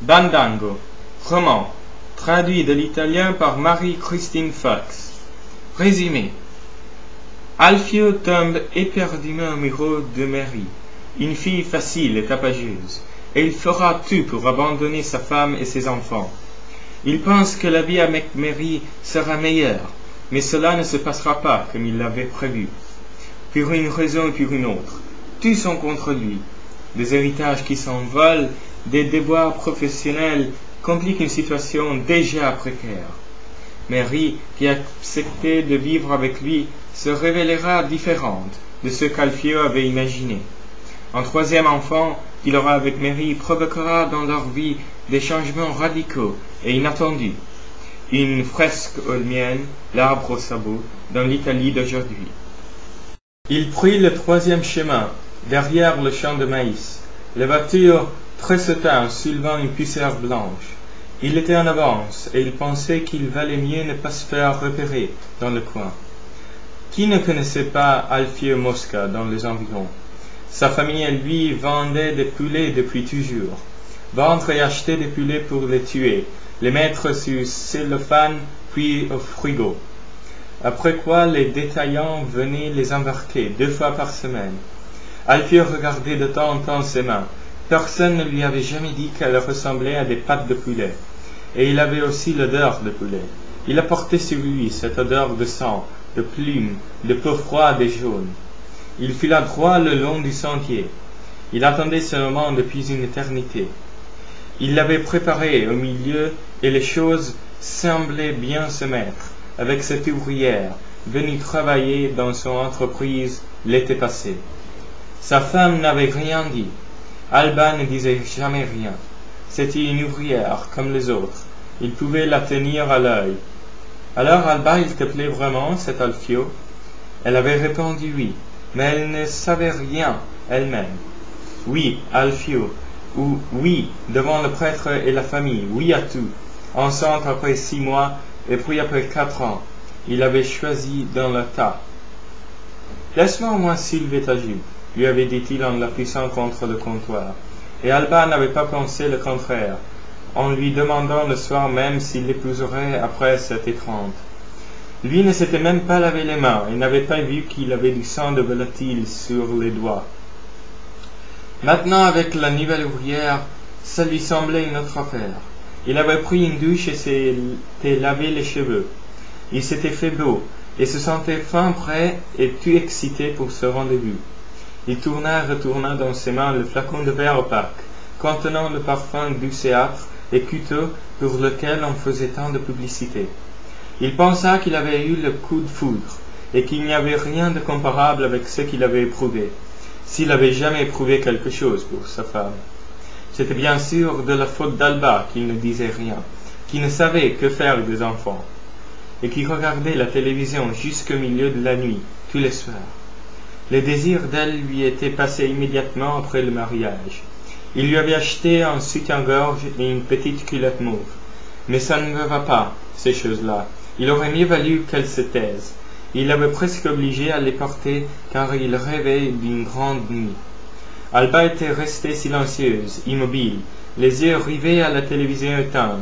Bandango, roman, traduit de l'italien par Marie-Christine Fox. Résumé. Alfio tombe éperdument amoureux de Mary, une fille facile et tapageuse, et il fera tout pour abandonner sa femme et ses enfants. Il pense que la vie avec Mary sera meilleure, mais cela ne se passera pas comme il l'avait prévu. Pour une raison ou pour une autre, tous sont contre lui. Des héritages qui s'envolent, des devoirs professionnels compliquent une situation déjà précaire. Mary, qui a accepté de vivre avec lui, se révélera différente de ce qu'Alfio avait imaginé. Un troisième enfant qu'il aura avec Mary provoquera dans leur vie des changements radicaux et inattendus. Une fresque olmienne, l'arbre au sabot, dans l'Italie d'aujourd'hui. Il prit le troisième chemin, derrière le champ de maïs. Les voitures tressautaient en soulevant une poussière blanche. Il était en avance, et il pensait qu'il valait mieux ne pas se faire repérer dans le coin. Qui ne connaissait pas Alfio Mosca dans les environs? Sa famille et lui vendaient des poulets depuis toujours. Vendre et acheter des poulets pour les tuer, les mettre sur cellophane puis au frigo. Après quoi les détaillants venaient les embarquer 2 fois par semaine. Alfio regardait de temps en temps ses mains. Personne ne lui avait jamais dit qu'elles ressemblaient à des pattes de poulet. Et il avait aussi l'odeur de poulet. Il apportait sur lui cette odeur de sang, de plumes, de peau froide et jaune. Il fila droit le long du sentier. Il attendait ce moment depuis une éternité. Il l'avait préparé au milieu et les choses semblaient bien se mettre avec cette ouvrière venue travailler dans son entreprise l'été passé. Sa femme n'avait rien dit. Alba ne disait jamais rien. C'était une ouvrière comme les autres. Il pouvait la tenir à l'œil. Alors Alba, il te plaît vraiment, cet Alfio? Elle avait répondu oui, mais elle ne savait rien elle-même. Oui, Alfio, ou oui, devant le prêtre et la famille, oui à tout. Enceinte après 6 mois, et puis après 4 ans, il avait choisi dans le tas. Laisse-moi au moins soulever ta jupe, lui avait dit-il en l'appuyant contre le comptoir. Et Alba n'avait pas pensé le contraire, en lui demandant le soir même s'il l'épouserait après 7h30. Lui ne s'était même pas lavé les mains et n'avait pas vu qu'il avait du sang de volatile sur les doigts. Maintenant, avec la nouvelle ouvrière, ça lui semblait une autre affaire. Il avait pris une douche et s'était lavé les cheveux. Il s'était fait beau et se sentait fin prêt et tout excité pour ce rendez-vous. Il tourna et retourna dans ses mains le flacon de verre opaque, contenant le parfum douceâtre et coûteux pour lequel on faisait tant de publicité. Il pensa qu'il avait eu le coup de foudre, et qu'il n'y avait rien de comparable avec ce qu'il avait éprouvé, s'il avait jamais éprouvé quelque chose pour sa femme. C'était bien sûr de la faute d'Alba qu'il ne disait rien, qui ne savait que faire des enfants, et qui regardait la télévision jusqu'au milieu de la nuit, tous les soirs. Le désir d'elle lui était passé immédiatement après le mariage. Il lui avait acheté un soutien-gorge et une petite culotte mauve. Mais ça ne me va pas, ces choses-là. Il aurait mieux valu qu'elle se taise. Il l'avait presque obligé à les porter car il rêvait d'une grande nuit. Alba était restée silencieuse, immobile, les yeux rivés à la télévision éteinte.